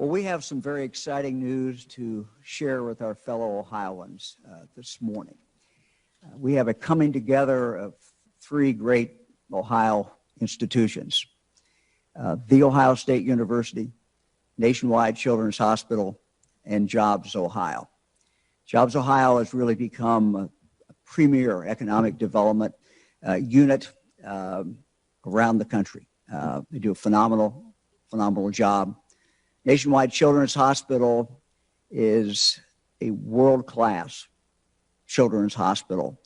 Well, we have some very exciting news to share with our fellow Ohioans this morning. We have a coming together of three great Ohio institutions, The Ohio State University, Nationwide Children's Hospital, and Jobs Ohio. Jobs Ohio has really become a premier economic development unit around the country. They do a phenomenal job. Nationwide Children's Hospital is a world-class children's hospital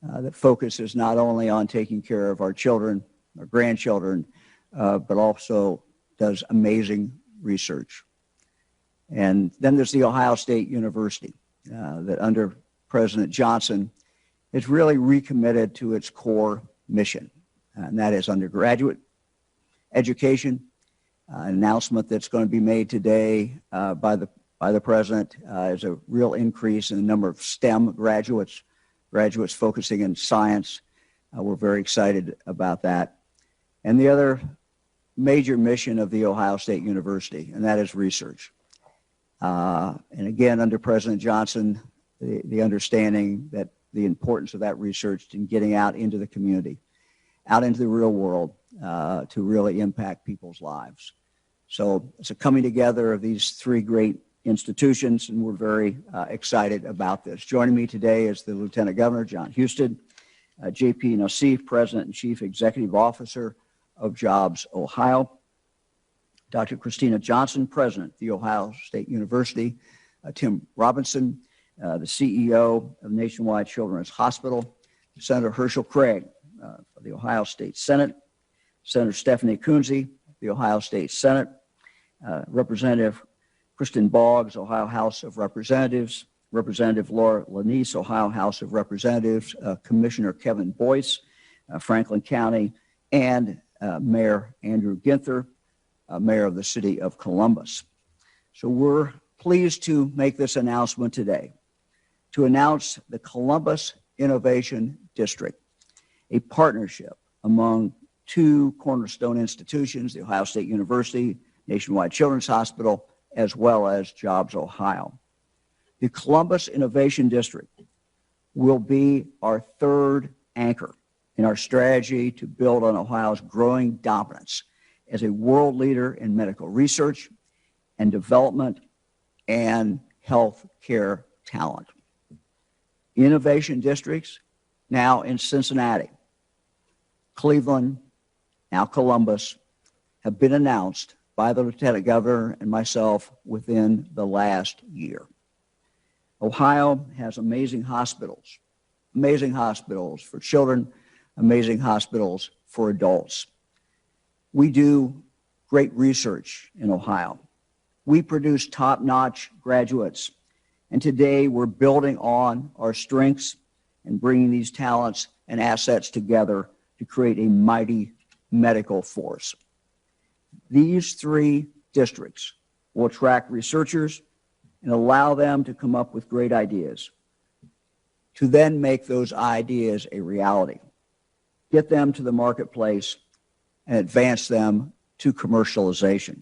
that focuses not only on taking care of our children, our grandchildren, but also does amazing research. And then there's The Ohio State University that under President Johnson is really recommitted to its core mission, and that is undergraduate education. An announcement that's going to be made today by the president is a real increase in the number of STEM graduates focusing in science. We're very excited about that. And the other major mission of The Ohio State University, and that is research. And again, under President Johnson, the understanding that the importance of that research in getting out into the community, out into the real world, to really impact people's lives. So it's a coming together of these three great institutions, and we're very excited about this. Joining me today is the Lieutenant Governor, John Husted, J.P. Nassif, President and Chief Executive Officer of Jobs Ohio, Dr. Christina Johnson, President of The Ohio State University, Tim Robinson, the CEO of Nationwide Children's Hospital, Senator Herschel Craig of the Ohio State Senate, Senator Stephanie Kunzi, the Ohio State Senate, Representative Kristen Boggs, Ohio House of Representatives, Representative Laura Lanise, Ohio House of Representatives, Commissioner Kevin Boyce, Franklin County, and Mayor Andrew Ginther, Mayor of the City of Columbus. So we're pleased to make this announcement today, to announce the Columbus Innovation District, a partnership among two cornerstone institutions, the Ohio State University, Nationwide Children's Hospital, as well as Jobs Ohio. The Columbus Innovation District will be our third anchor in our strategy to build on Ohio's growing dominance as a world leader in medical research and development and health care talent. Innovation districts now in Cincinnati, Cleveland, now Columbus, have been announced by the Lieutenant Governor and myself within the last year. Ohio has amazing hospitals for children, amazing hospitals for adults. We do great research in Ohio. We produce top-notch graduates, and today we're building on our strengths and bringing these talents and assets together to create a mighty medical force. These three districts will attract researchers and allow them to come up with great ideas, to then make those ideas a reality, get them to the marketplace, and advance them to commercialization.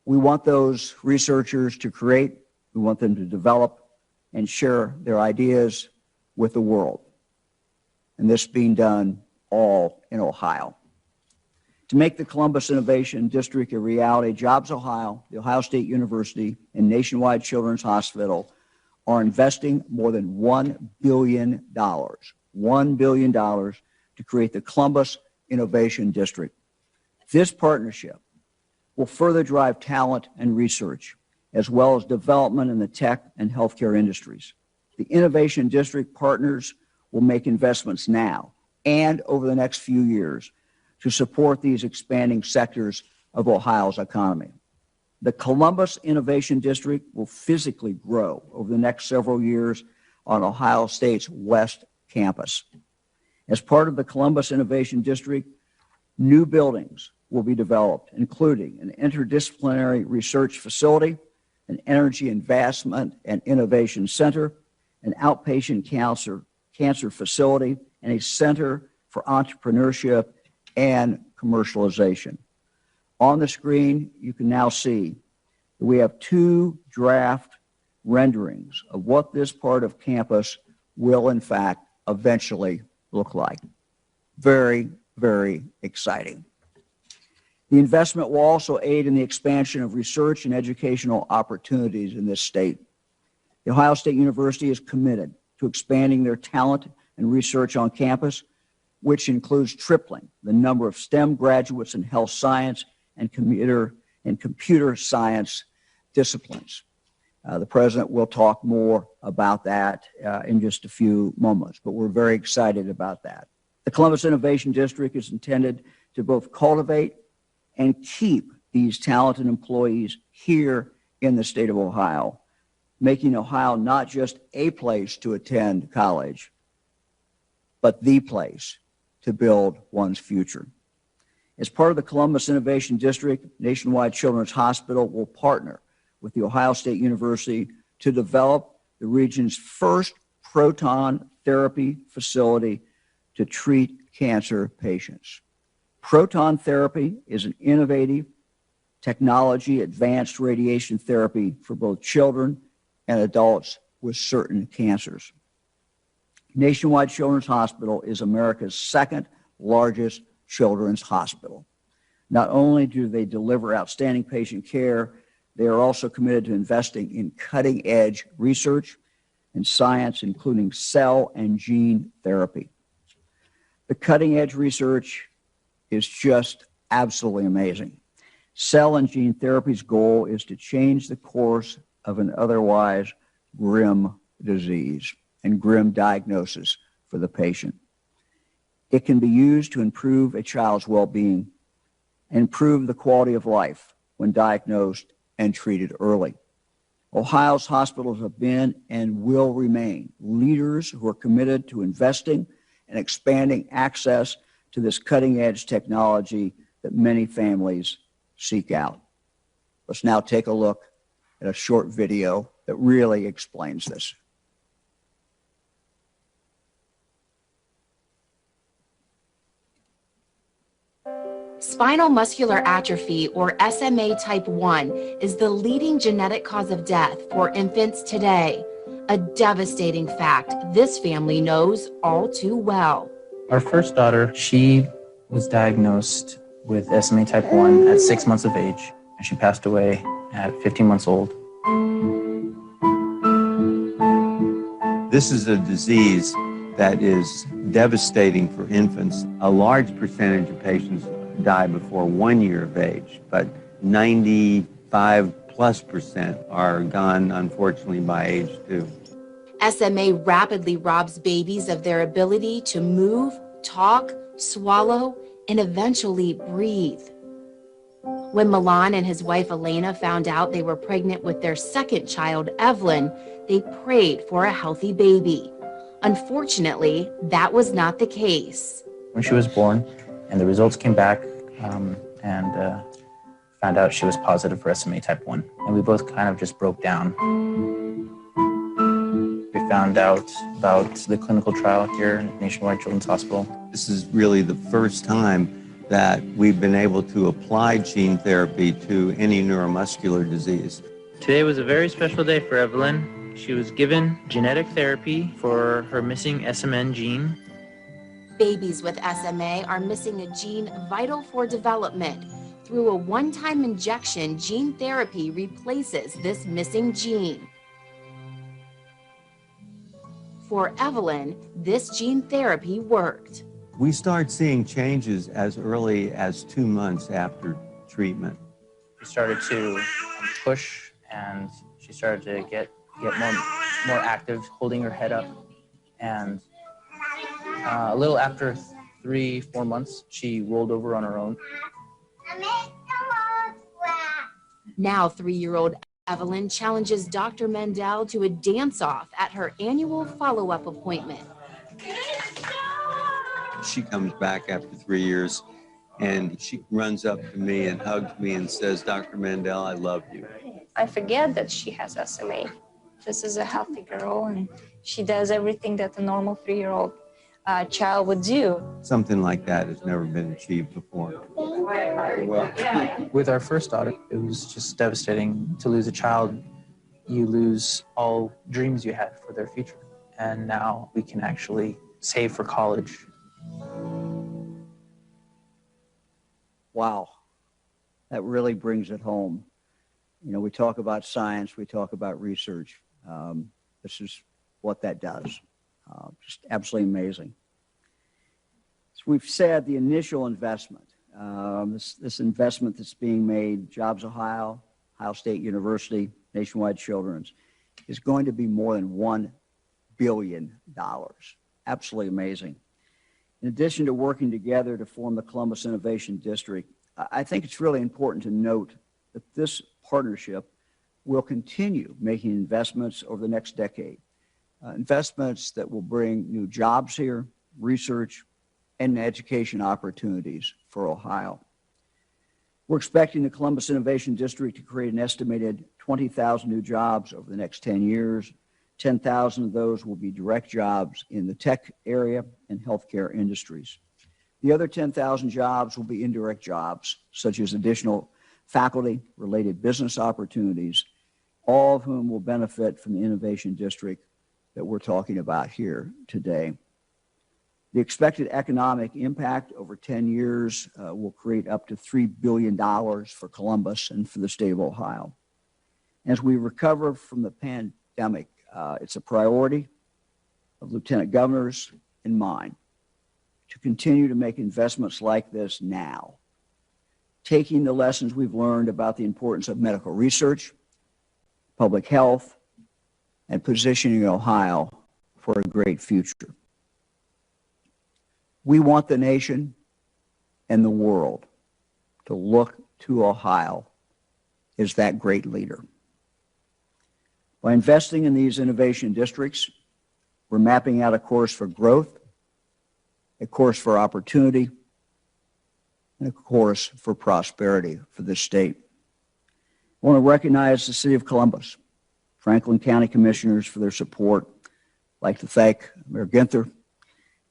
We want those researchers to create, we want them to develop and share their ideas with the world. And this being done all in Ohio. To make the Columbus Innovation District a reality, Jobs Ohio, The Ohio State University, and Nationwide Children's Hospital are investing more than $1 billion to create the Columbus Innovation District. This partnership will further drive talent and research, as well as development in the tech and healthcare industries. The Innovation District partners will make investments now and over the next few years to support these expanding sectors of Ohio's economy. The Columbus Innovation District will physically grow over the next several years on Ohio State's West Campus. As part of the Columbus Innovation District, new buildings will be developed, including an interdisciplinary research facility, an energy investment and innovation center, an outpatient cancer facility, and a center for entrepreneurship and commercialization. On the screen, you can now see We have two draft renderings of what this part of campus will, in fact, eventually look like. Very, very exciting. The investment will also aid in the expansion of research and educational opportunities in this state. The Ohio State University is committed to expanding their talent and research on campus, which includes tripling the number of STEM graduates in health science and computer science disciplines. The president will talk more about that in just a few moments, but we're very excited about that. The Columbus Innovation District is intended to both cultivate and keep these talented employees here in the state of Ohio, making Ohio not just a place to attend college, but the place to build one's future. As part of the Columbus Innovation District, Nationwide Children's Hospital will partner with the Ohio State University to develop the region's first proton therapy facility to treat cancer patients. Proton therapy is an innovative technology, advanced radiation therapy for both children and adults with certain cancers. Nationwide Children's Hospital is America's second largest children's hospital. Not only do they deliver outstanding patient care, they are also committed to investing in cutting-edge research and science, including cell and gene therapy. The cutting-edge research is just absolutely amazing. Cell and gene therapy's goal is to change the course of an otherwise grim disease and grim diagnosis for the patient. It can be used to improve a child's well-being and improve the quality of life when diagnosed and treated early. Ohio's hospitals have been and will remain leaders who are committed to investing and expanding access to this cutting-edge technology that many families seek out. Let's now take a look at a short video that really explains this. Spinal muscular atrophy, or SMA type 1, is the leading genetic cause of death for infants today. A devastating fact this family knows all too well. Our first daughter, she was diagnosed with SMA type 1 at 6 months of age, and she passed away at 15 months old. This is a disease that is devastating for infants. A large percentage of patients die before 1 year of age, but 95+% are gone, unfortunately, by age 2. SMA rapidly robs babies of their ability to move, talk, swallow, and eventually breathe. When Milan and his wife Elena found out they were pregnant with their second child, Evelyn, they prayed for a healthy baby. Unfortunately, that was not the case. When she was born and the results came back and found out she was positive for SMA type 1, and we both kind of just broke down. We found out about the clinical trial here at Nationwide Children's Hospital. This is really the first time that we've been able to apply gene therapy to any neuromuscular disease. Today was a very special day for Evelyn. She was given genetic therapy for her missing SMN gene. Babies with SMA are missing a gene vital for development. Through a one-time injection, gene therapy replaces this missing gene. For Evelyn, this gene therapy worked. We start seeing changes as early as 2 months after treatment. She started to push, and she started to get more active, holding her head up. And a little after 3-4 months, she rolled over on her own. Now 3-year-old Evelyn challenges Dr. Mendel to a dance-off at her annual follow-up appointment. She comes back after 3 years, and she runs up to me and hugs me and says, "Dr. Mendel, I love you." I forget that she has SMA. This is a healthy girl, and she does everything that a normal 3-year-old a child would do. Something like that has never been achieved before. With our first daughter, it was just devastating to lose a child. You lose all dreams you had for their future. And now we can actually save for college. Wow, that really brings it home. You know, we talk about science, we talk about research. This is what that does. Just absolutely amazing. As we've said, the initial investment, this investment that's being made, Jobs Ohio, Ohio State University, Nationwide Children's, is going to be more than $1 billion. Absolutely amazing. In addition to working together to form the Columbus Innovation District, I think it's really important to note that this partnership will continue making investments over the next decade. Investments that will bring new jobs here, research, and education opportunities for Ohio. We're expecting the Columbus Innovation District to create an estimated 20,000 new jobs over the next 10 years. 10,000 of those will be direct jobs in the tech area and healthcare industries. The other 10,000 jobs will be indirect jobs, such as additional faculty-related business opportunities, all of whom will benefit from the Innovation District that we're talking about here today. The expected economic impact over 10 years will create up to $3 billion for Columbus and for the state of Ohio. As we recover from the pandemic, it's a priority of Lieutenant Governors and mine to continue to make investments like this now, taking the lessons we've learned about the importance of medical research, public health, and positioning Ohio for a great future. We want the nation and the world to look to Ohio as that great leader. By investing in these innovation districts, we're mapping out a course for growth, a course for opportunity, and a course for prosperity for this state. I want to recognize the City of Columbus, Franklin County Commissioners for their support. I'd like to thank Mayor Ginther.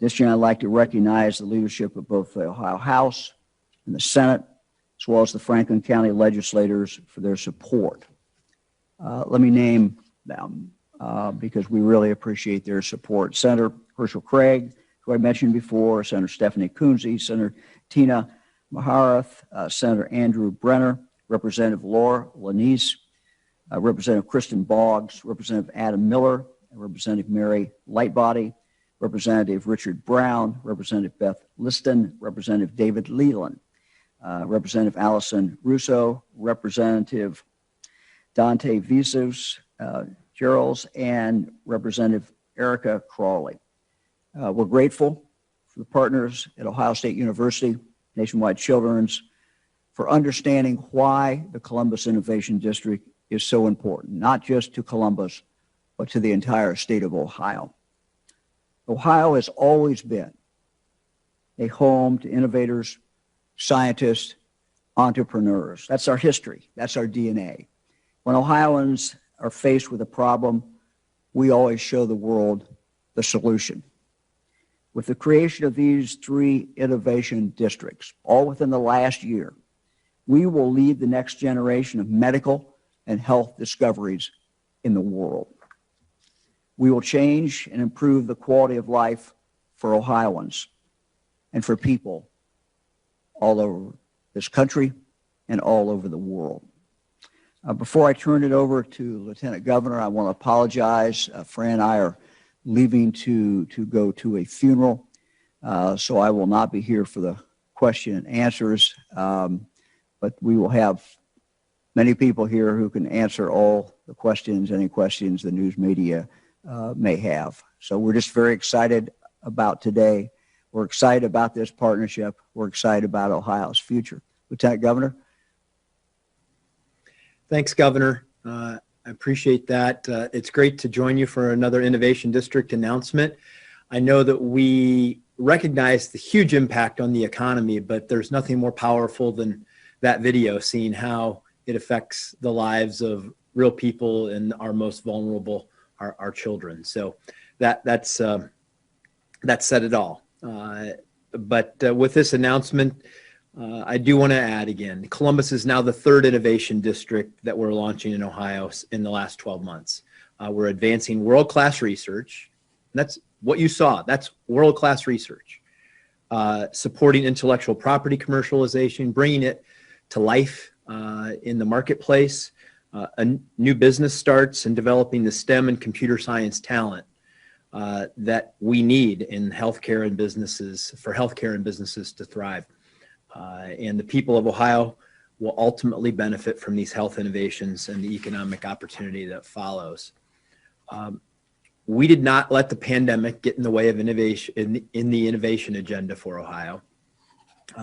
Additionally, I'd like to recognize the leadership of both the Ohio House and the Senate, as well as the Franklin County legislators for their support. Let me name them because we really appreciate their support. Senator Herschel Craig, who I mentioned before, Senator Stephanie Kunzi, Senator Tina Maharath, Senator Andrew Brenner, Representative Laura Lanise, Representative Kristen Boggs, Representative Adam Miller, Representative Mary Lightbody, Representative Richard Brown, Representative Beth Liston, Representative David Leland, Representative Allison Russo, Representative Dante Visos, Gerals, and Representative Erica Crawley. We're grateful for the partners at Ohio State University, Nationwide Children's, for understanding why the Columbus Innovation District is so important, not just to Columbus, but to the entire state of Ohio. Ohio has always been a home to innovators, scientists, entrepreneurs. That's our history. That's our DNA. When Ohioans are faced with a problem, we always show the world the solution. With the creation of these 3 innovation districts, all within the last year, we will lead the next generation of medical and health discoveries in the world. We will change and improve the quality of life for Ohioans and for people all over this country and all over the world. Before I turn it over to Lieutenant Governor, I want to apologize. Fran and I are leaving to go to a funeral, so I will not be here for the question and answers, but we will have many people here who can answer all the questions, any questions the news media may have. So we're just very excited about today. We're excited about this partnership. We're excited about Ohio's future. Lieutenant Governor. Thanks, Governor. I appreciate that. It's great to join you for another Innovation District announcement. I know that we recognize the huge impact on the economy, but there's nothing more powerful than that video, seeing how it affects the lives of real people and our most vulnerable, our children. So that's that said it all. But with this announcement, I do want to add again, Columbus is now the third innovation district that we're launching in Ohio in the last 12 months. We're advancing world-class research. That's what you saw. That's world-class research. Supporting intellectual property commercialization, bringing it to life in the marketplace, new business starts, and developing the STEM and computer science talent that we need in healthcare and businesses, for healthcare and businesses to thrive. And the people of Ohio will ultimately benefit from these health innovations and the economic opportunity that follows. We did not let the pandemic get in the way of innovation in the innovation agenda for Ohio.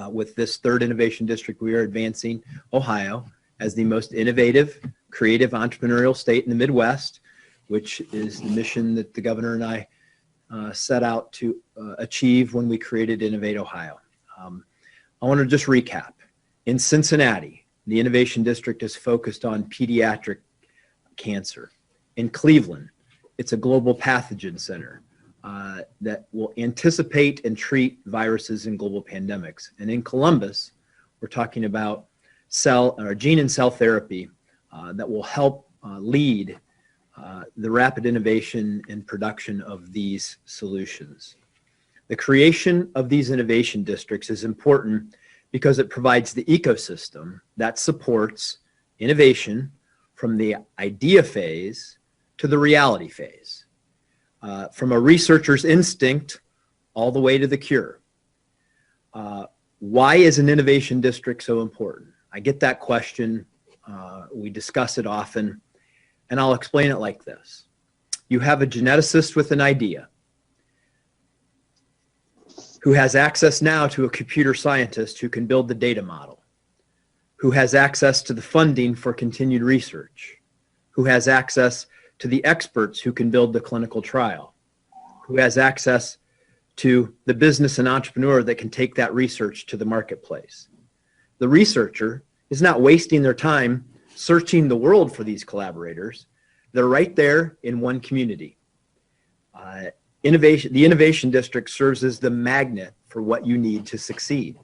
With this third innovation district, we are advancing Ohio as the most innovative, creative, entrepreneurial state in the Midwest, which is the mission that the governor and I set out to achieve when we created Innovate Ohio. I want to just recap. In Cincinnati, the Innovation District is focused on pediatric cancer. In Cleveland, it's a global pathogen center that will anticipate and treat viruses and global pandemics. And in Columbus, we're talking about gene and cell therapy that will help lead the rapid innovation and production of these solutions. The creation of these innovation districts is important because it provides the ecosystem that supports innovation from the idea phase to the reality phase, from a researcher's instinct all the way to the cure. Why is an innovation district so important? I get that question. We discuss it often, and I'll explain it like this. You have a geneticist with an idea who has access now to a computer scientist who can build the data model, who has access to the funding for continued research, who has access to the experts who can build the clinical trial, who has access to the business and entrepreneur that can take that research to the marketplace. The researcher is not wasting their time searching the world for these collaborators. They're right there in one community. The Innovation District serves as the magnet for what you need to succeed.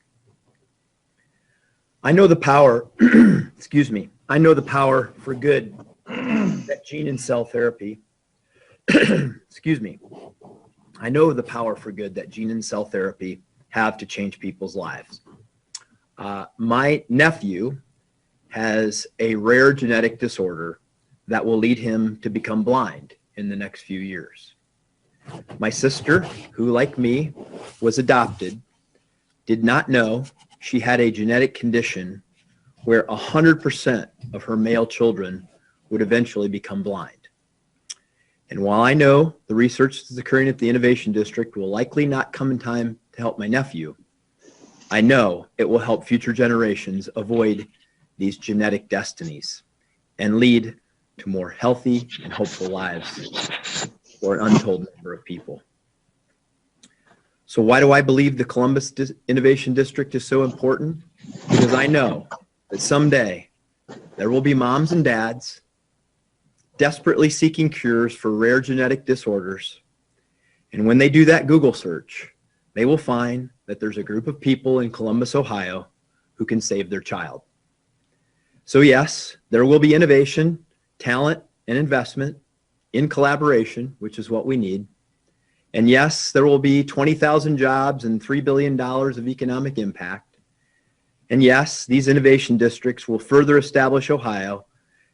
I know the power, I know the power for good that gene and cell therapy, I know the power for good that gene and cell therapy have to change people's lives. My nephew has a rare genetic disorder that will lead him to become blind in the next few years. My sister, who like me was adopted, did not know she had a genetic condition where 100% of her male children would eventually become blind. And while I know the research that's occurring at the Innovation District will likely not come in time to help my nephew, I know it will help future generations avoid these genetic destinies and lead to more healthy and hopeful lives for an untold number of people. So why do I believe the Columbus Innovation District is so important? Because I know that someday there will be moms and dads desperately seeking cures for rare genetic disorders. And when they do that Google search, they will find that there's a group of people in Columbus, Ohio, who can save their child. So yes, there will be innovation, talent, and investment in collaboration, which is what we need. And yes, there will be 20,000 jobs and $3 billion of economic impact. And yes, these innovation districts will further establish Ohio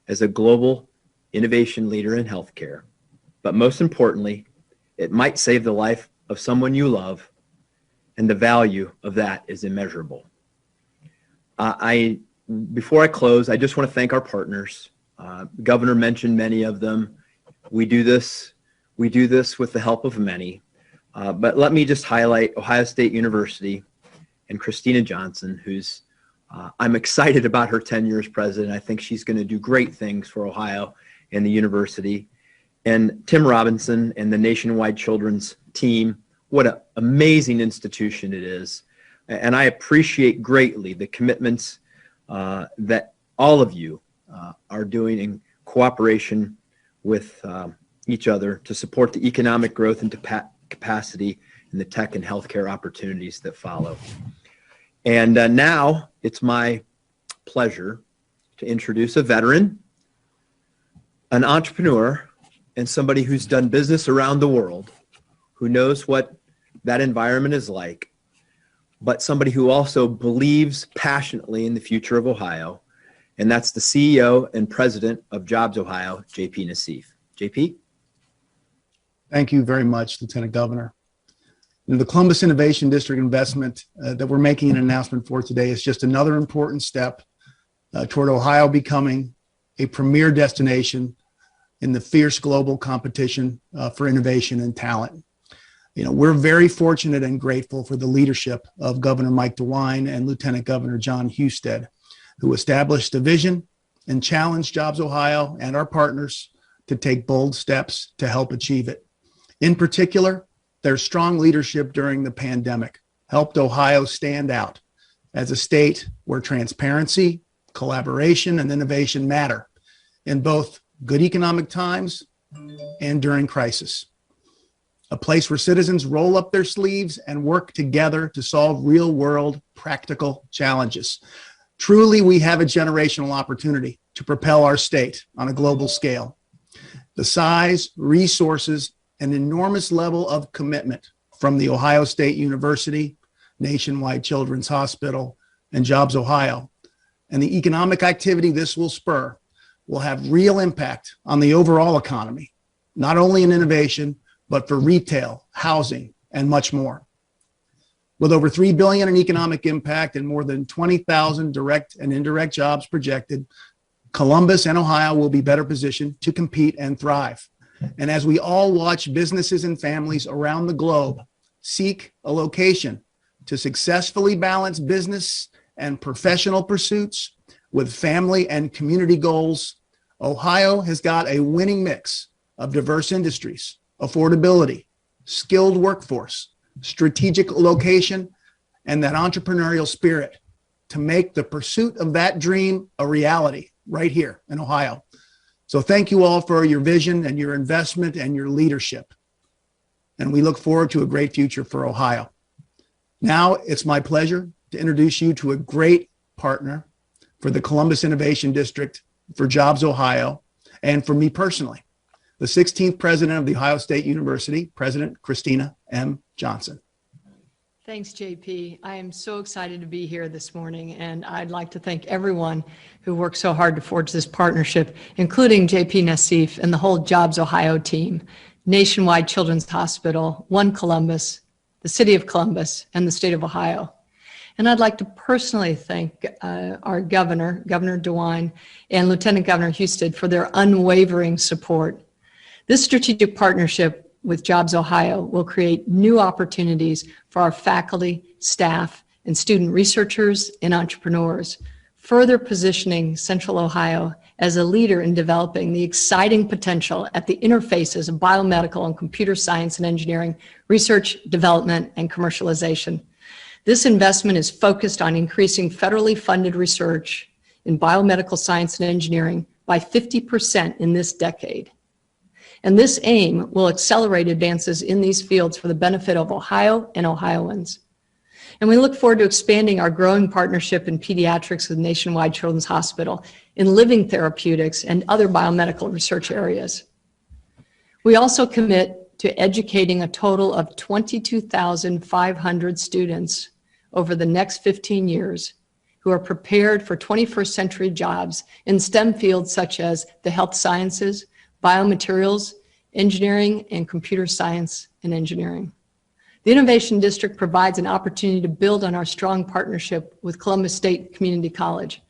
as a global innovation leader in healthcare. But most importantly, it might save the life of someone you love, and the value of that is immeasurable. Before I close, I just want to thank our partners. The governor mentioned many of them. We do this with the help of many. But let me just highlight Ohio State University and Christina Johnson, who's I'm excited about her tenure as president. I think she's going to do great things for Ohio and the university. And Tim Robinson and the Nationwide Children's team, what an amazing institution it is. And I appreciate greatly the commitments that all of you are doing in cooperation with each other to support the economic growth and capacity and the tech and healthcare opportunities that follow. And now it's my pleasure to introduce a veteran, an entrepreneur, and somebody who's done business around the world, who knows what that environment is like, but somebody who also believes passionately in the future of Ohio. And that's the CEO and president of Jobs Ohio, JP Nassif. JP? Thank you very much, Lieutenant Governor. And the Columbus Innovation District investment that we're making an announcement for today is just another important step toward Ohio becoming a premier destination in the fierce global competition for innovation and talent. We're very fortunate and grateful for the leadership of Governor Mike DeWine and Lieutenant Governor John Husted, who established a vision and challenged Jobs Ohio and our partners to take bold steps to help achieve it. In particular, their strong leadership during the pandemic helped Ohio stand out as a state where transparency, collaboration, and innovation matter in both good economic times and during crisis. A place where citizens roll up their sleeves and work together to solve real-world practical challenges. Truly, we have a generational opportunity to propel our state on a global scale. The size, resources, and enormous level of commitment from the Ohio State University, Nationwide Children's Hospital, and Jobs Ohio, and the economic activity this will spur will have real impact on the overall economy, not only in innovation, but for retail, housing, and much more. With over $3 billion in economic impact and more than 20,000 direct and indirect jobs projected, Columbus and Ohio will be better positioned to compete and thrive. And as we all watch businesses and families around the globe seek a location to successfully balance business and professional pursuits with family and community goals, Ohio has got a winning mix of diverse industries, affordability, skilled workforce, strategic location, and that entrepreneurial spirit to make the pursuit of that dream a reality right here in Ohio. So thank you all for your vision and your investment and your leadership. And we look forward to a great future for Ohio. Now it's my pleasure to introduce you to a great partner for the Columbus Innovation District, for Jobs Ohio, and for me personally, the 16th president of the Ohio State University, President Christina M. Johnson. Thanks, JP. I am so excited to be here this morning, and I'd like to thank everyone who worked so hard to forge this partnership, including JP Nassif and the whole Jobs Ohio team, Nationwide Children's Hospital, One Columbus, the City of Columbus, and the State of Ohio. And I'd like to personally thank our Governor DeWine, and Lieutenant Governor Husted for their unwavering support. This strategic partnership with Jobs Ohio will create new opportunities for our faculty, staff, and student researchers and entrepreneurs, further positioning Central Ohio as a leader in developing the exciting potential at the interfaces of biomedical and computer science and engineering, research, development, and commercialization. This investment is focused on increasing federally funded research in biomedical science and engineering by 50% in this decade. And this aim will accelerate advances in these fields for the benefit of Ohio and Ohioans. And we look forward to expanding our growing partnership in pediatrics with Nationwide Children's Hospital, in living therapeutics and other biomedical research areas. We also commit to educating a total of 22,500 students over the next 15 years who are prepared for 21st century jobs in STEM fields such as the health sciences, biomaterials, engineering, and computer science and engineering. The Innovation District provides an opportunity to build on our strong partnership with Columbus State Community College.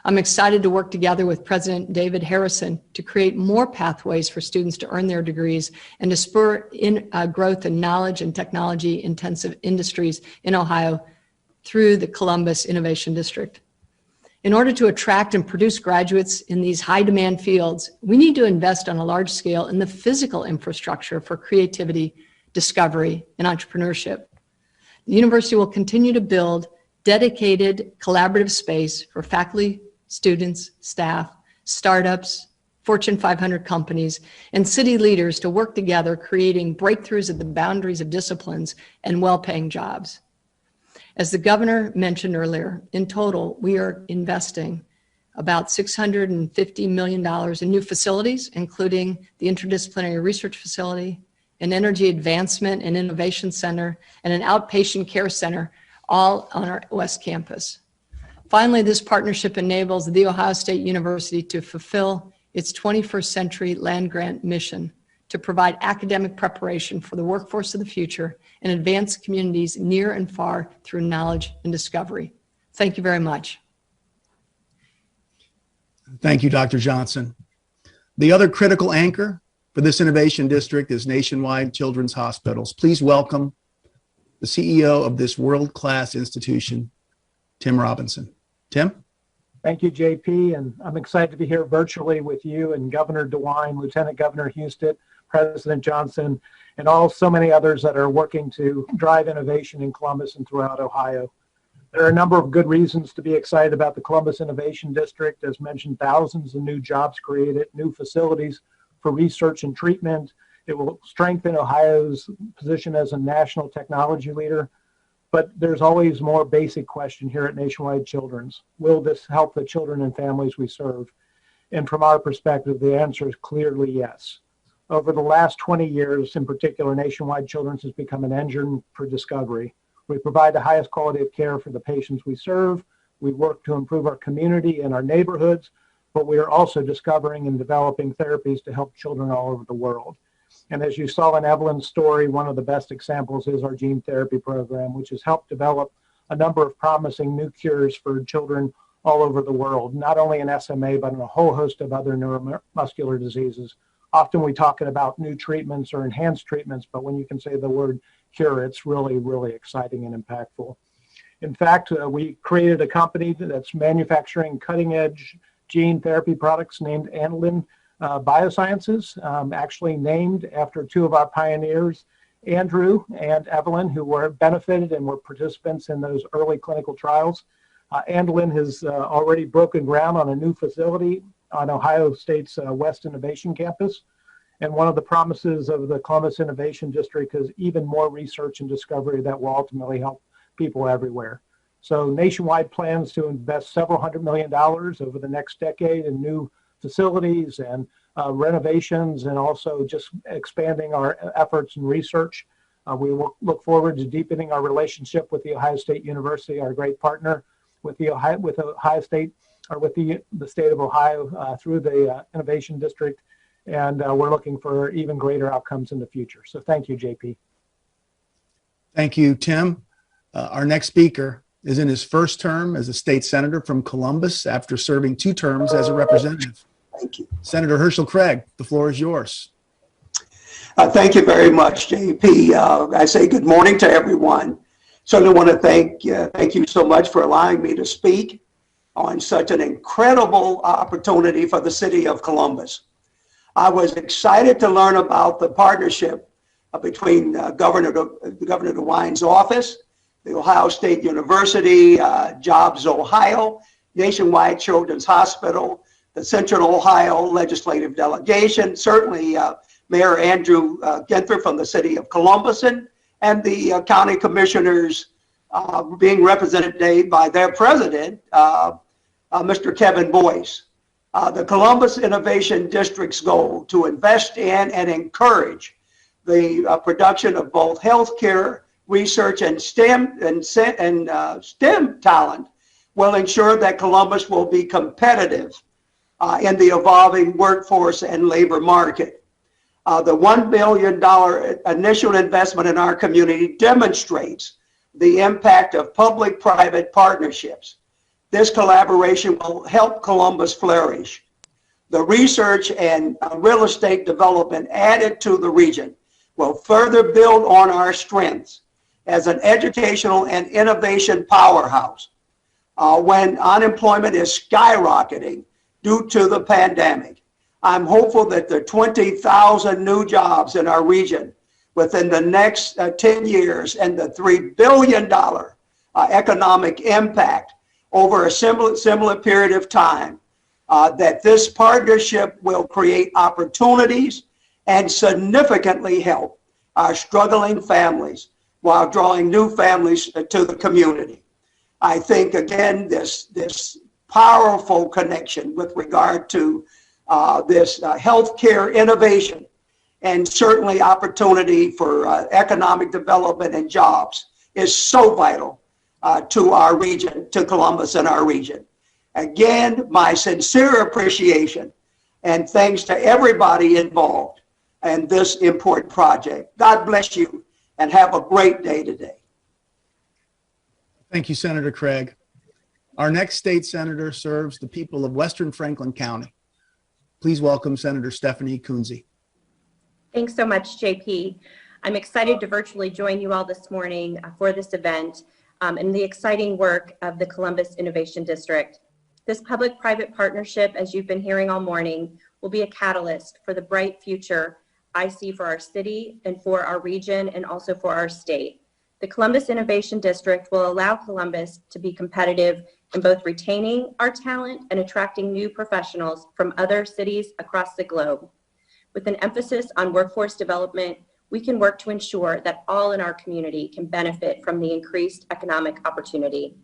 I'm excited to work together with President David Harrison to create more pathways for students to earn their degrees and to spur growth in knowledge and technology intensive industries in Ohio through the Columbus Innovation District. In order to attract and produce graduates in these high demand fields, we need to invest on a large scale in the physical infrastructure for creativity, discovery, and entrepreneurship. The university will continue to build dedicated collaborative space for faculty, students, staff, startups, Fortune 500 companies, and city leaders to work together, creating breakthroughs at the boundaries of disciplines and well-paying jobs. As the governor mentioned earlier, in total, we are investing about $650 million in new facilities, including the Interdisciplinary Research Facility, an Energy Advancement and Innovation Center, and an Outpatient Care Center, all on our West Campus. Finally, this partnership enables The Ohio State University to fulfill its 21st century land-grant mission to provide academic preparation for the workforce of the future and advance communities near and far through knowledge and discovery. Thank you very much. Thank you, Dr. Johnson. The other critical anchor for this innovation district is Nationwide Children's Hospitals. Please welcome the CEO of this world-class institution, Tim Robinson. Tim? Thank you, JP, and I'm excited to be here virtually with you and Governor DeWine, Lieutenant Governor Houston, President Johnson, and so many others that are working to drive innovation in Columbus and throughout Ohio. There are a number of good reasons to be excited about the Columbus Innovation District. As mentioned, thousands of new jobs created, new facilities for research and treatment. It will strengthen Ohio's position as a national technology leader. But there's always more basic question here at Nationwide Children's. Will this help the children and families we serve? And from our perspective, the answer is clearly yes. Over the last 20 years, in particular, Nationwide Children's has become an engine for discovery. We provide the highest quality of care for the patients we serve. We work to improve our community and our neighborhoods, but we are also discovering and developing therapies to help children all over the world. And as you saw in Evelyn's story, one of the best examples is our gene therapy program, which has helped develop a number of promising new cures for children all over the world, not only in SMA, but in a whole host of other neuromuscular diseases. Often we talk about new treatments or enhanced treatments, but when you can say the word cure, it's really, really exciting and impactful. In fact, we created a company that's manufacturing cutting-edge gene therapy products named Anlin Biosciences, actually named after two of our pioneers, Andrew and Evelyn, who were benefited and were participants in those early clinical trials. Anlin has already broken ground on a new facility on Ohio State's West Innovation Campus. And one of the promises of the Columbus Innovation District is even more research and discovery that will ultimately help people everywhere. So Nationwide plans to invest several $100 million over the next decade in new facilities and renovations, and also just expanding our efforts in research. We will look forward to deepening our relationship with the Ohio State University, our great partner with the Ohio State, or with the state of Ohio through the Innovation District, and we're looking for even greater outcomes in the future. So thank you, JP. Thank you, Tim. Our next speaker is in his first term as a state senator from Columbus after serving 2 terms as a representative. Thank you. Senator Herschel Craig, the floor is yours. Thank you very much, JP. I say good morning to everyone. Certainly want to thank you so much for allowing me to speak on such an incredible opportunity for the city of Columbus. I was excited to learn about the partnership between Governor DeWine's office, the Ohio State University, Jobs Ohio, Nationwide Children's Hospital, the Central Ohio Legislative Delegation, certainly Mayor Andrew Ginther from the city of Columbus, and the county commissioners being represented today by their president, Mr. Kevin Boyce. The Columbus Innovation District's goal to invest in and encourage the production of both healthcare, research, and STEM talent will ensure that Columbus will be competitive in the evolving workforce and labor market. The $1 billion initial investment in our community demonstrates the impact of public-private partnerships. This collaboration will help Columbus flourish. The research and real estate development added to the region will further build on our strengths as an educational and innovation powerhouse. When unemployment is skyrocketing due to the pandemic, I'm hopeful that the 20,000 new jobs in our region within the next 10 years and the $3 billion economic impact over a similar period of time that this partnership will create opportunities and significantly help our struggling families while drawing new families to the community. I think, again, this powerful connection with regard to this healthcare innovation and certainly opportunity for economic development and jobs is so vital to our region, to Columbus and our region. Again, my sincere appreciation and thanks to everybody involved in this important project. God bless you and have a great day today. Thank you, Senator Craig. Our next state senator serves the people of Western Franklin County. Please welcome Senator Stephanie Kunzi. Thanks so much, JP. I'm excited to virtually join you all this morning for this event and the exciting work of the Columbus Innovation District. This public-private partnership, as you've been hearing all morning, will be a catalyst for the bright future I see for our city and for our region and also for our state. The Columbus Innovation District will allow Columbus to be competitive in both retaining our talent and attracting new professionals from other cities across the globe. With an emphasis on workforce development, we can work to ensure that all in our community can benefit from the increased economic opportunity.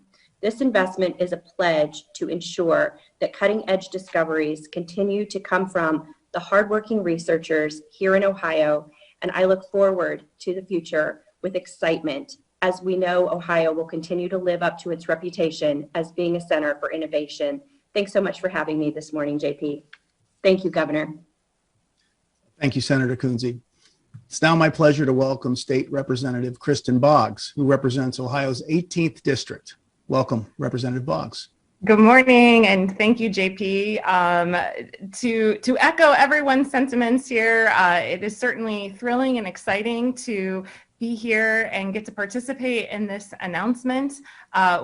This investment is a pledge to ensure that cutting-edge discoveries continue to come from the hardworking researchers here in Ohio, and I look forward to the future with excitement, as we know Ohio will continue to live up to its reputation as being a center for innovation. Thanks so much for having me this morning, JP. Thank you, Governor. Thank you, Senator Kunzi. It's now my pleasure to welcome State Representative Kristen Boggs, who represents Ohio's 18th District. Welcome, Representative Boggs. Good morning, and thank you, JP. To echo everyone's sentiments here, it is certainly thrilling and exciting to be here and get to participate in this announcement.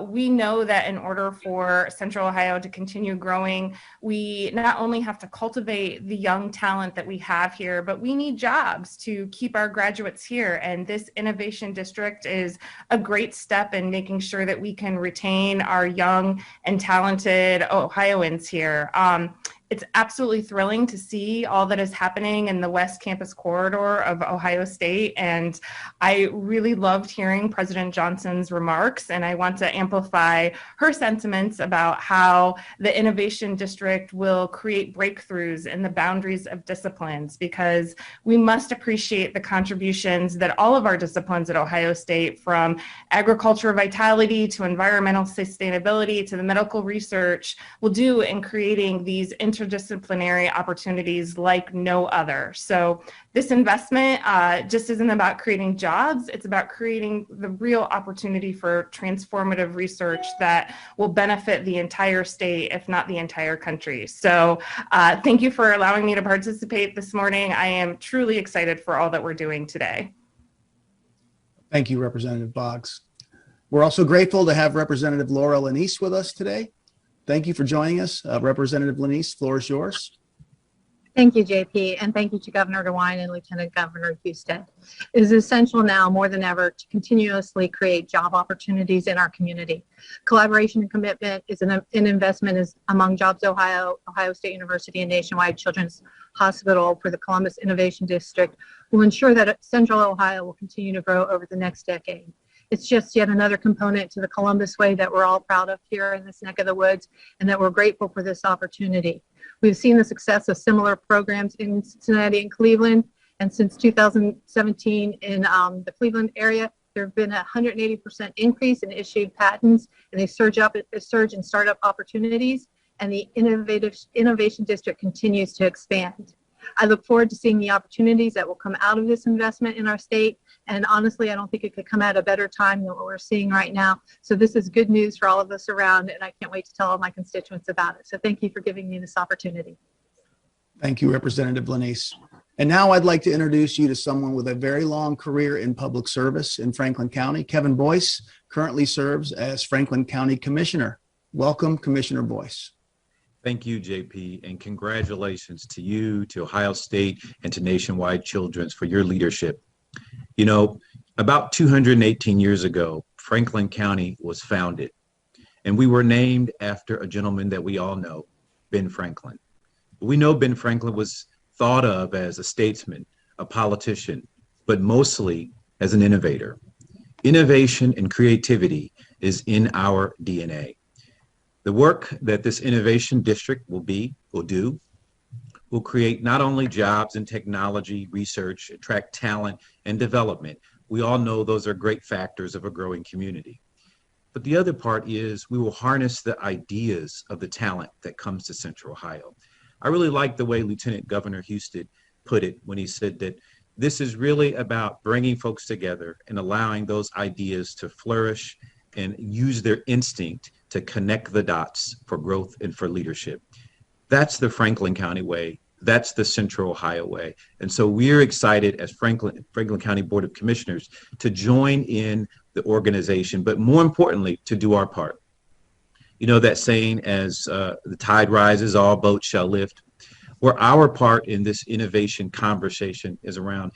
We know that in order for Central Ohio to continue growing, we not only have to cultivate the young talent that we have here, but we need jobs to keep our graduates here. And this innovation district is a great step in making sure that we can retain our young and talented Ohioans here. It's absolutely thrilling to see all that is happening in the West Campus corridor of Ohio State. And I really loved hearing President Johnson's remarks, and I want to amplify her sentiments about how the Innovation District will create breakthroughs in the boundaries of disciplines, because we must appreciate the contributions that all of our disciplines at Ohio State, from agriculture vitality to environmental sustainability to the medical research, will do in creating these interdisciplinary opportunities like no other. So this investment just isn't about creating jobs, it's about creating the real opportunity for transformative research that will benefit the entire state, if not the entire country. So thank you for allowing me to participate this morning. I am truly excited for all that we're doing today. Thank you, Representative Boggs. We're also grateful to have Representative Laura Lanise with us today. Thank you for joining us. Representative Lanise, floor is yours. Thank you, JP, and thank you to Governor DeWine and Lieutenant Governor Husted. It is essential now more than ever to continuously create job opportunities in our community. Collaboration and commitment is an investment among Jobs Ohio, Ohio State University, and Nationwide Children's Hospital for the Columbus Innovation District will ensure that Central Ohio will continue to grow over the next decade. It's just yet another component to the Columbus way that we're all proud of here in this neck of the woods, and that we're grateful for this opportunity. We've seen the success of similar programs in Cincinnati and Cleveland, and since 2017 in the Cleveland area, there have been a 180% increase in issued patents, and a surge in startup opportunities, and the Innovation District continues to expand. I look forward to seeing the opportunities that will come out of this investment in our state. And honestly, I don't think it could come at a better time than what we're seeing right now. So this is good news for all of us around, and I can't wait to tell all my constituents about it. So thank you for giving me this opportunity. Thank you, Representative Lanise. And now I'd like to introduce you to someone with a very long career in public service in Franklin County. Kevin Boyce currently serves as Franklin County Commissioner. Welcome, Commissioner Boyce. Thank you, JP, and congratulations to you, to Ohio State, and to Nationwide Children's for your leadership. You know, about 218 years ago, Franklin County was founded, and we were named after a gentleman that we all know, Ben Franklin. We know Ben Franklin was thought of as a statesman, a politician, but mostly as an innovator. Innovation and creativity is in our DNA. The work that this innovation district will create not only jobs in technology, research, attract talent, and development. We all know those are great factors of a growing community. But the other part is we will harness the ideas of the talent that comes to Central Ohio. I really like the way Lieutenant Governor Husted put it when he said that this is really about bringing folks together and allowing those ideas to flourish and use their instinct to connect the dots for growth and for leadership. That's the Franklin County way. That's the Central Ohio way. And so we're excited as Franklin County Board of Commissioners to join in the organization, but more importantly, to do our part. You know that saying, as the tide rises, all boats shall lift. Where our part in this innovation conversation is around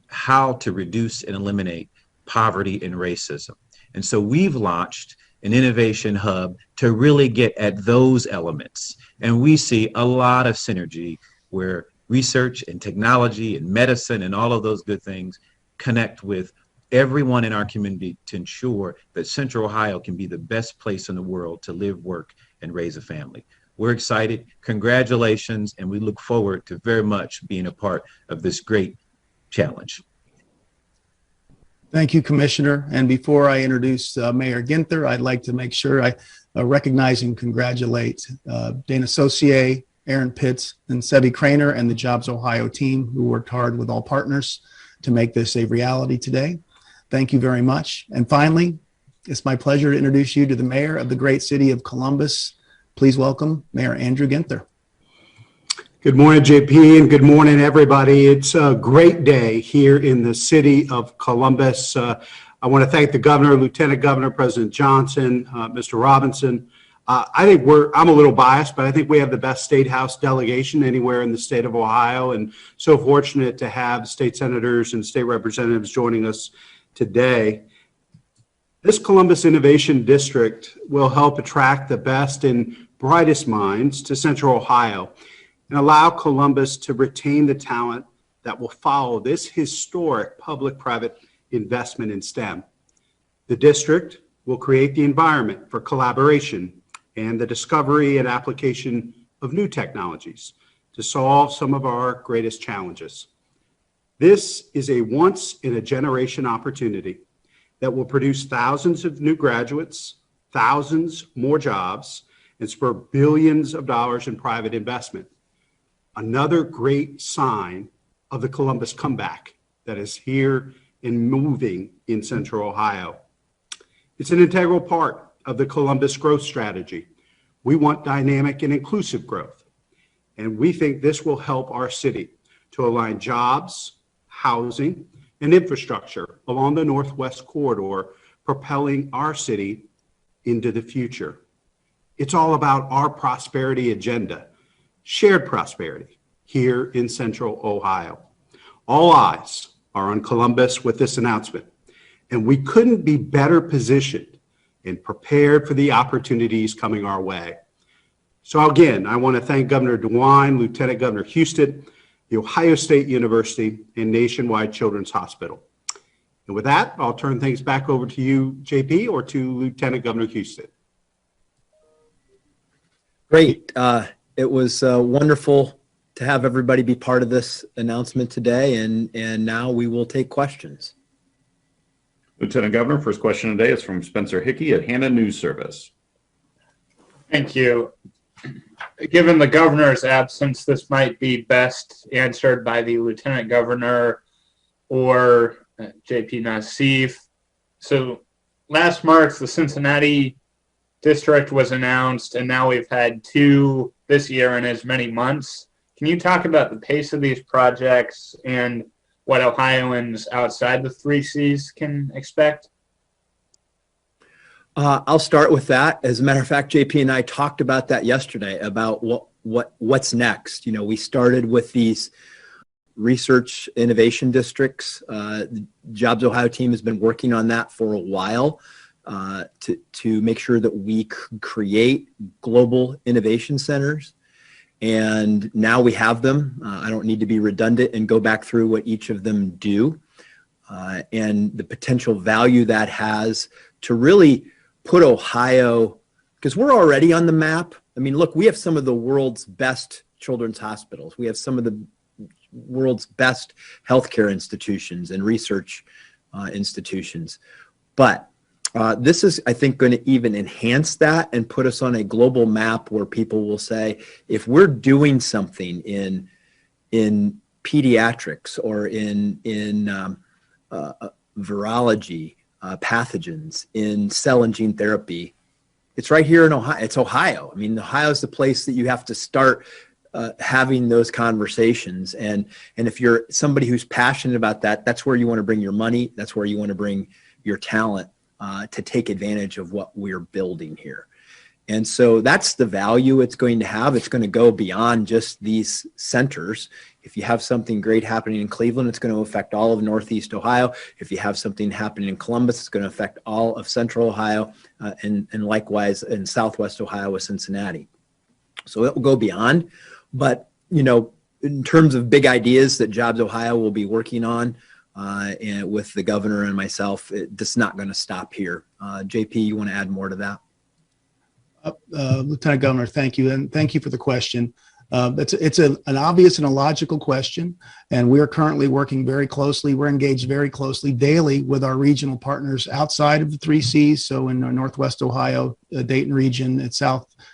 how to reduce and eliminate poverty and racism. And so we've launched an innovation hub to really get at those elements. And we see a lot of synergy where research and technology and medicine and all of those good things connect with everyone in our community to ensure that Central Ohio can be the best place in the world to live, work, and raise a family. We're excited. Congratulations, and we look forward to very much being a part of this great challenge. Thank you, Commissioner. And before I introduce Mayor Ginther, I'd like to make sure I recognize and congratulate Dana Saucier, Aaron Pitts, and Sebi Craner and the Jobs Ohio team who worked hard with all partners to make this a reality today. Thank you very much. And finally, it's my pleasure to introduce you to the mayor of the great city of Columbus. Please welcome Mayor Andrew Ginther. Good morning, JP, and good morning, everybody. It's a great day here in the city of Columbus. I want to thank the governor, Lieutenant Governor, President Johnson, Mr. Robinson. I think I'm a little biased, but I think we have the best state house delegation anywhere in the state of Ohio, and so fortunate to have state senators and state representatives joining us today. This Columbus Innovation District will help attract the best and brightest minds to Central Ohio and allow Columbus to retain the talent that will follow this historic public-private investment in STEM. The district will create the environment for collaboration and the discovery and application of new technologies to solve some of our greatest challenges. This is a once-in-a-generation opportunity that will produce thousands of new graduates, thousands more jobs, and spur billions of dollars in private investment. Another great sign of the Columbus comeback that is here and moving in Central Ohio. It's an integral part of the Columbus growth strategy. We want dynamic and inclusive growth, and we think this will help our city to align jobs, housing, and infrastructure along the Northwest Corridor, propelling our city into the future. It's all about our prosperity agenda, shared prosperity here in Central Ohio. All eyes are on Columbus with this announcement, and we couldn't be better positioned and prepared for the opportunities coming our way. So again, I want to thank Governor DeWine, Lieutenant Governor Husted, The Ohio State University, and Nationwide Children's Hospital. And with that, I'll turn things back over to you, JP, or to Lieutenant Governor Husted. Great. It was wonderful to have everybody be part of this announcement today, and now we will take questions. Lieutenant Governor, first question today is from Spencer Hickey at Hannah News Service. Thank you. Given the governor's absence, this might be best answered by the lieutenant governor or JP Nassif. So last March, the Cincinnati district was announced, and now we've had two this year in as many months. Can you talk about the pace of these projects and what Ohioans outside the 3 Cs can expect? I'll start with that. As a matter of fact, JP and I talked about that yesterday, about what's next. You know, we started with these research innovation districts. The Jobs Ohio team has been working on that for a while to make sure that we create global innovation centers. And now we have them. I don't need to be redundant and go back through what each of them do and the potential value that has to really put Ohio, because we're already on the map. I mean, look, we have some of the world's best children's hospitals. We have some of the world's best healthcare institutions and research institutions. But this is, I think, going to even enhance that and put us on a global map where people will say, if we're doing something in pediatrics or in virology, pathogens, in cell and gene therapy, it's right here in Ohio. It's Ohio. I mean, Ohio is the place that you have to start having those conversations. And if you're somebody who's passionate about that, that's where you want to bring your money. That's where you want to bring your talent to take advantage of what we're building here. And so that's the value it's going to have. It's going to go beyond just these centers. If you have something great happening in Cleveland, it's going to affect all of Northeast Ohio. If you have something happening in Columbus, it's going to affect all of Central Ohio and likewise in Southwest Ohio with Cincinnati. So it will go beyond. But, you know, in terms of big ideas that Jobs Ohio will be working on and with the governor and myself, it's not going to stop here. JP, you want to add more to that? Lieutenant Governor, thank you. And thank you for the question. It's an obvious and a logical question. And we're currently working very closely. We're engaged very closely daily with our regional partners outside of the 3 Cs. So in Northwest Ohio, Dayton region, and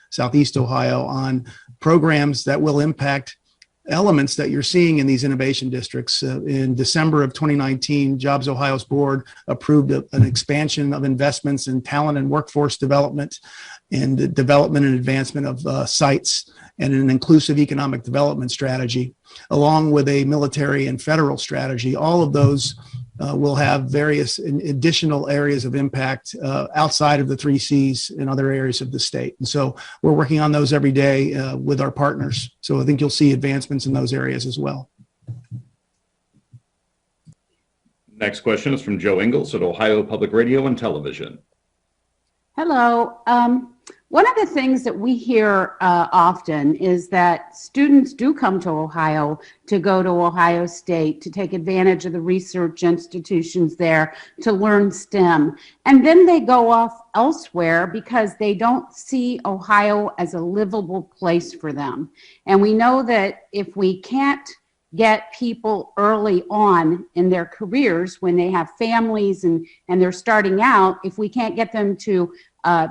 Southeast Ohio on programs that will impact elements that you're seeing in these innovation districts. In December of 2019, Jobs Ohio's board approved an expansion of investments in talent and workforce development and the development and advancement of sites and an inclusive economic development strategy, along with a military and federal strategy. All of those will have various additional areas of impact outside of the 3 Cs in other areas of the state. And so we're working on those every day with our partners. So I think you'll see advancements in those areas as well. Next question is from Joe Ingles at Ohio Public Radio and Television. Hello. One of the things that we hear often is that students do come to Ohio to go to Ohio State to take advantage of the research institutions there to learn STEM. And then they go off elsewhere because they don't see Ohio as a livable place for them. And we know that if we can't get people early on in their careers when they have families and they're starting out, if we can't get them to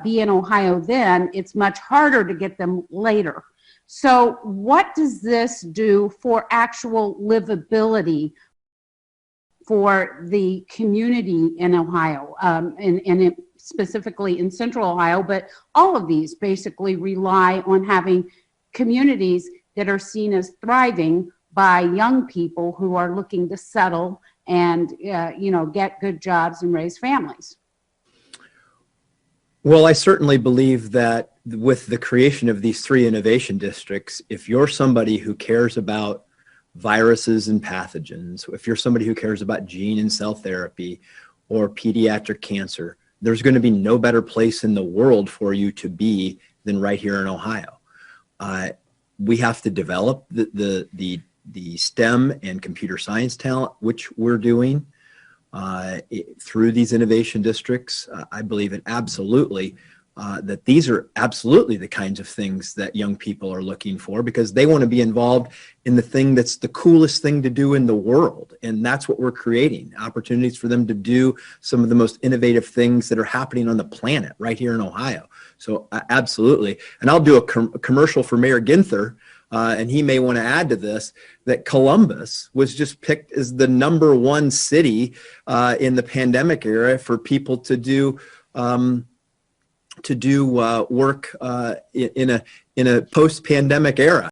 be in Ohio then, it's much harder to get them later. So what does this do for actual livability for the community in Ohio, and specifically in Central Ohio, but all of these basically rely on having communities that are seen as thriving by young people who are looking to settle and get good jobs and raise families? Well, I certainly believe that with the creation of these 3 innovation districts, if you're somebody who cares about viruses and pathogens, if you're somebody who cares about gene and cell therapy or pediatric cancer, there's going to be no better place in the world for you to be than right here in Ohio. We have to develop the STEM and computer science talent, which we're doing. Through these innovation districts. I believe it absolutely that these are absolutely the kinds of things that young people are looking for because they want to be involved in the thing that's the coolest thing to do in the world. And that's what we're creating, opportunities for them to do some of the most innovative things that are happening on the planet right here in Ohio. So absolutely. And I'll do a commercial for Mayor Ginther. And he may want to add to this that Columbus was just picked as the #1 city in the pandemic era for people to do work in a post-pandemic era.